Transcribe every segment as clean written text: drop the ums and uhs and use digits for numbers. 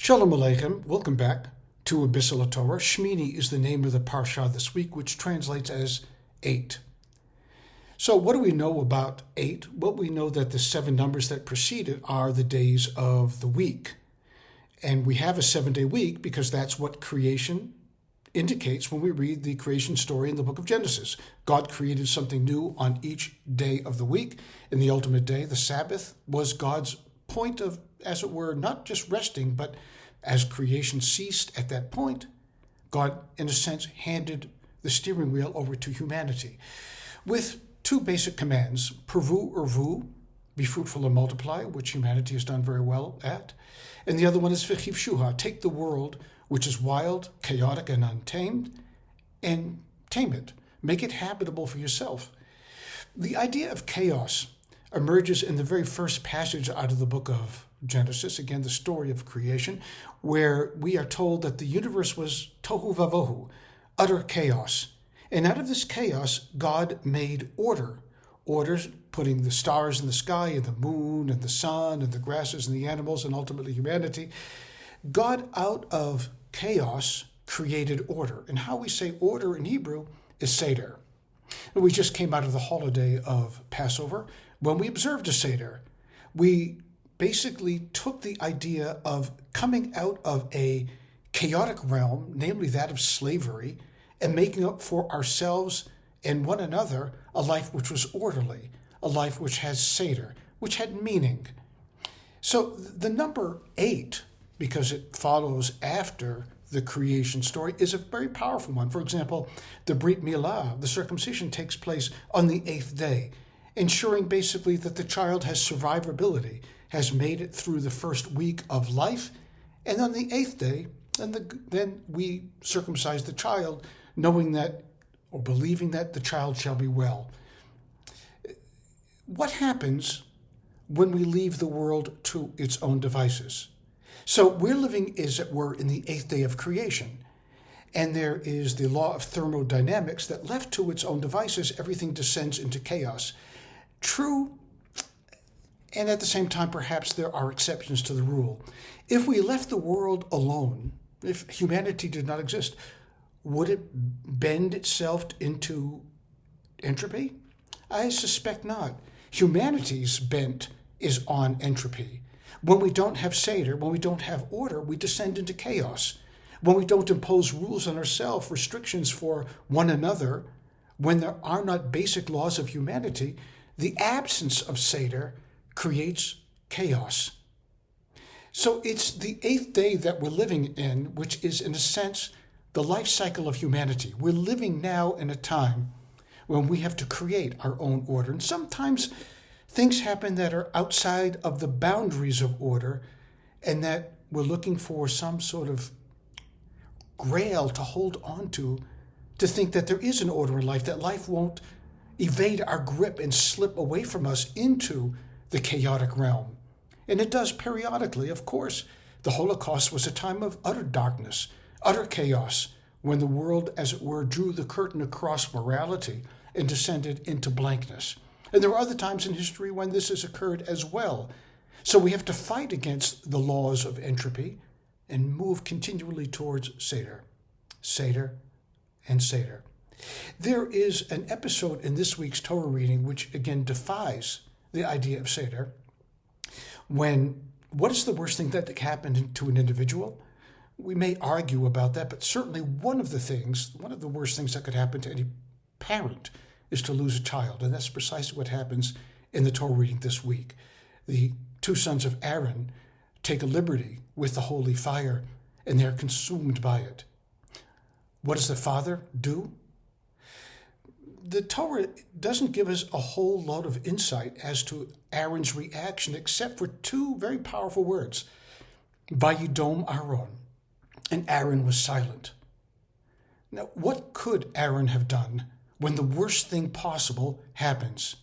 Shalom Aleichem, welcome back to Biselleh Torah. Shmini is the name of the parsha this week, which translates as 8. So what do we know about 8? Well, we know that the 7 numbers that precede it are the days of the week. And we have a 7-day week because that's what creation indicates when we read the creation story in the book of Genesis. God created something new on each day of the week. In the ultimate day, the Sabbath, was God's point of, as it were, not just resting, but as creation ceased at that point, God, in a sense, handed the steering wheel over to humanity with 2 basic commands: pervu urvu, be fruitful and multiply, which humanity has done very well at. And the other one is v'chivshuha, take the world, which is wild, chaotic, and untamed, and tame it. Make it habitable for yourself. The idea of chaos emerges in the very first passage out of the book of Genesis, again, the story of creation, where we are told that the universe was tohu vavohu, utter chaos. And out of this chaos, God made order. Orders, putting the stars in the sky and the moon and the sun and the grasses and the animals and ultimately humanity. God, out of chaos, created order. And how we say order in Hebrew is Seder. And we just came out of the holiday of Passover. When we observed a Seder, we basically took the idea of coming out of a chaotic realm, namely that of slavery, and making up for ourselves and one another a life which was orderly, a life which has Seder, which had meaning. So the number 8, because it follows after the creation story, is a very powerful one. For example, the Brit Milah, the circumcision, takes place on the 8th day, ensuring basically that the child has survivability, has made it through the first week of life, and on the 8th day, then we circumcise the child, knowing that, or believing that, the child shall be well. What happens when we leave the world to its own devices? So we're living, as it were, in the 8th day of creation, and there is the law of thermodynamics that, left to its own devices, everything descends into chaos. True, and at the same time, perhaps there are exceptions to the rule. If we left the world alone, if humanity did not exist, would it bend itself into entropy? I suspect not. Humanity's bent is on entropy. When we don't have Seder, when we don't have order, we descend into chaos. When we don't impose rules on ourselves, restrictions for one another, when there are not basic laws of humanity, the absence of Seder creates chaos. So it's the 8th day that we're living in, which is, in a sense, the life cycle of humanity. We're living now in a time when we have to create our own order. And sometimes things happen that are outside of the boundaries of order, and that we're looking for some sort of grail to hold on to think that there is an order in life, that life won't evade our grip and slip away from us into the chaotic realm. And it does periodically, of course. The Holocaust was a time of utter darkness, utter chaos, when the world, as it were, drew the curtain across morality and descended into blankness. And there are other times in history when this has occurred as well. So we have to fight against the laws of entropy and move continually towards Seder, Seder, and Seder. There is an episode in this week's Torah reading which again defies the idea of Seder. What is the worst thing that happened to an individual? We may argue about that, but certainly one of the worst things that could happen to any parent is to lose a child. And that's precisely what happens in the Torah reading this week. The 2 sons of Aaron take a liberty with the holy fire, and they're consumed by it. What does the father do? The Torah doesn't give us a whole lot of insight as to Aaron's reaction, except for 2 very powerful words: Vayidom Aaron, and Aaron was silent. Now, what could Aaron have done when the worst thing possible happens?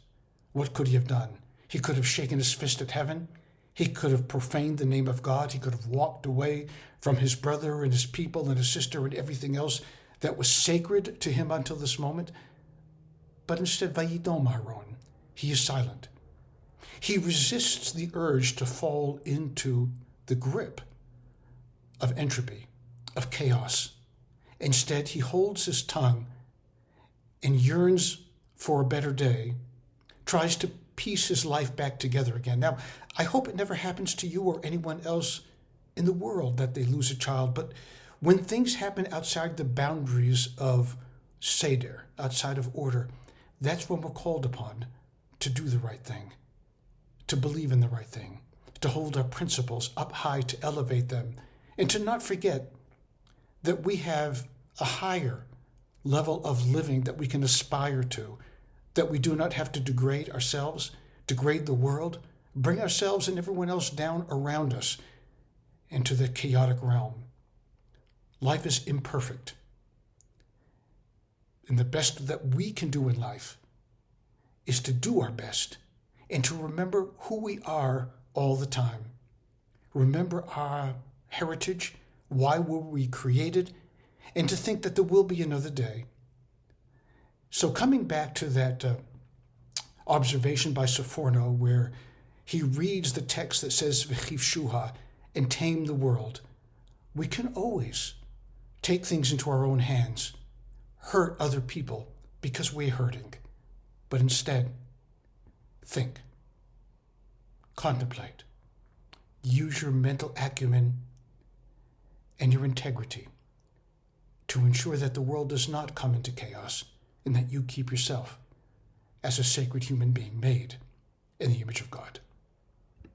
What could he have done? He could have shaken his fist at heaven. He could have profaned the name of God. He could have walked away from his brother and his people and his sister and everything else that was sacred to him until this moment. But instead, Vayidom Aaron, he is silent. He resists the urge to fall into the grip of entropy, of chaos. Instead, he holds his tongue and yearns for a better day, tries to piece his life back together again. Now, I hope it never happens to you or anyone else in the world that they lose a child, but when things happen outside the boundaries of Seder, outside of order, that's when we're called upon to do the right thing, to believe in the right thing, to hold our principles up high, to elevate them, and to not forget that we have a higher level of living that we can aspire to, that we do not have to degrade ourselves, degrade the world, bring ourselves and everyone else down around us into the chaotic realm. Life is imperfect. And the best that we can do in life is to do our best and to remember who we are all the time. Remember our heritage, why were we created, and to think that there will be another day. So coming back to that observation by Sforno where he reads the text that says V'chivshuha, and tame the world, we can always take things into our own hands, hurt other people because we're hurting, but instead think, contemplate, use your mental acumen and your integrity to ensure that the world does not come into chaos and that you keep yourself as a sacred human being made in the image of God.